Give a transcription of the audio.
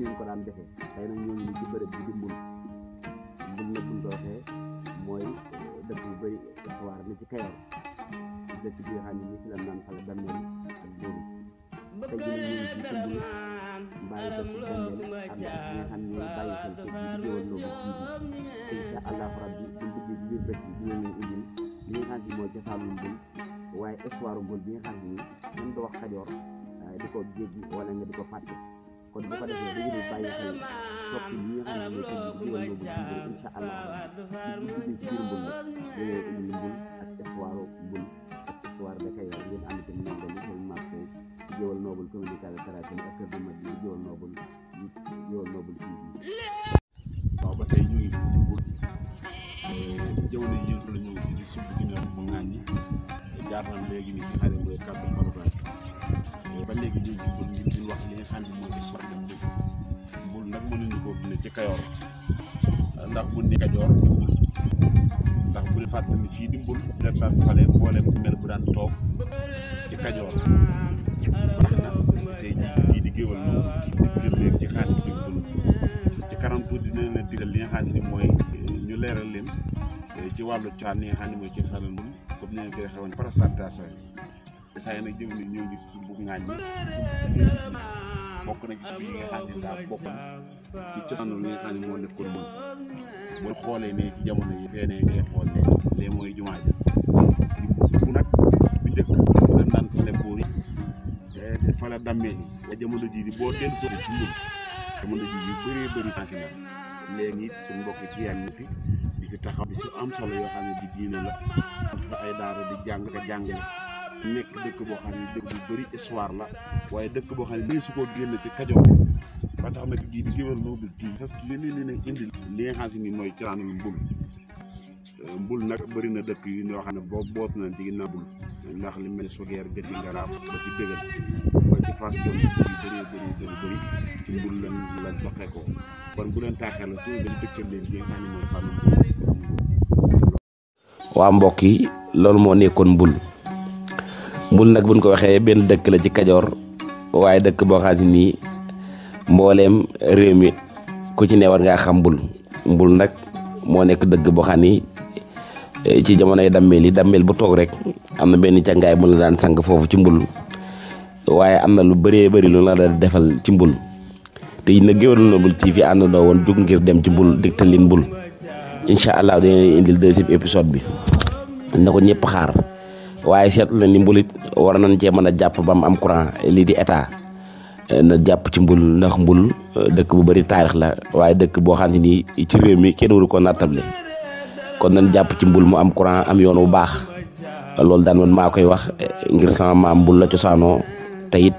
ñu ko daan defee tey nag ñoo ngi ci bërëb bi di Mbul nag buñ ko waxee mooy dëkk bu bëri histoire ni ci Kayoor dëkk bi nga xam ne ni ci la naan xale dammeel ak bóoru tey jii nag ñu ngi ci Mbul mbaay dëkk dammeel ak ñi nga xam ne bàyyi xel ci di Géwël Noble TV insha allahu rabbi buñ duggee ci biir dëkk bi dina leen indil li nga xam ne mooy cosaanu Mbul waaye histoire Mbul bi nga xam ne mën nga wax Kajoor di ko jéggi wala nga di ko fàtte kon bu ko defee dañu bàyyi xel soppi yi nga xam ne mooy Géwël Noble TV insha allah bu duggee ci biir Mbul la dañoo indi Mbul ak histoire Mbul ak histoire de Kayoor ngeen ànd ci ndongo li seen marché Géwël Noble communication ak kër bu mag yi Géwël Noble TV. waaw ba tey ñu ngi Mbul jamono yi la ñëw ci di sumb ginnaaw mu ŋàññi jaar nañ léegi nii ci xale mooy kàddu Faroukane ba léegi ñu ngi Mbul ngir ñu wax li nga xam ne mooy histoire de Mbul nag mënuñu koo bindee ci Kayoor ndax bu ni Kajoor di Mbul ndax bu ñu fàttali ni fii di Mbul nga daan fale mboolem mel bu daan toog ci Kajoor baax na tey jii di Géwël Noble di gën léegi ci xaalis bi Mbul ci kanam tuuti dina leen digal li nga xam ne mooy ñu leeral leen ci wàllu cosaan li nga xam ne mooy cosaanal Mbul comme ni ngeen koy xewoon présentation yi saa yi nag jëm ni ñëw di ci bugg ngaañ ñi bokk na ci suñu yi nga xam ne daa bokk ci cosaanal li nga xam ne moo nekkoon Mbul boo xoolee ne ci jamono yi fee ne ngay xool ne lee mooy jumaa ja bu nag bu njëkk dañ daan fale buur yi fala dammeel yi wa jamono ji di boo dellu soo ci Mbul jamono ji yu bëree bëri changé na léegi it suñu mbokk ci yàlla fi di fi taxaw di si am solo yoo xam ne di diine la sant fa ay daara di jàng ka jàngale nekk dëkk boo xam ne dëkk bu bëri histoire la waaye dëkk boo xam ne lii su ko génn ci Kajoor ba tax nag gii di Géwël Noble TV parce que li indi li nga xam ne mooy cosaanu Mbul Mbul nag bëri na dëkk yu ñoo xam ne boo boot na ci ginnaaw Mbul ndax li mel ne Sugeer Gëti Ngaraaf ba ci Bégal ba ci Fass Jom yu bëri ci Mbul lañ soxee ko kon bu leen taaxee la tout dañ dëkkal leen li nga xam ne mooy cosaanu Mbul. waa mbokk yi loolu moo nekkoon Mbul nag buñ ko waxee benn dëkk la ci Kajoor waaye dëkk boo xam ne nii mbooleem réew mi ku ci ne war ngaa xam Mbul nag moo nekk dëgg boo xam ni ci jamonoy dammeel yi dammeel bu toog rek am na benn càngaay bu la daan sang foofu ci Mbul waaye am na lu bëree bëri lu la daan defal ci Mbul te it nag Géwël Noble TV àndandoo woon jug ngir dem ci Mbul digtal leen Mbul incha allah dañuy indil deuxième épisode bi na ko ñëpp xaar waaye seetlu na ni Mbul it war nañ cee mën a jàpp ba mu am courant lii di état na jàpp ci Mbul ndax Mbul dëkk bu bëri taarix la waaye dëkk boo xam ne nii ci réew mi kenn waru ko nattable kon nañ jàpp ci Mbul mu am courant am yoon wu baax loolu daan man maa koy wax ngir sama maam Mbul la cosaanoo te it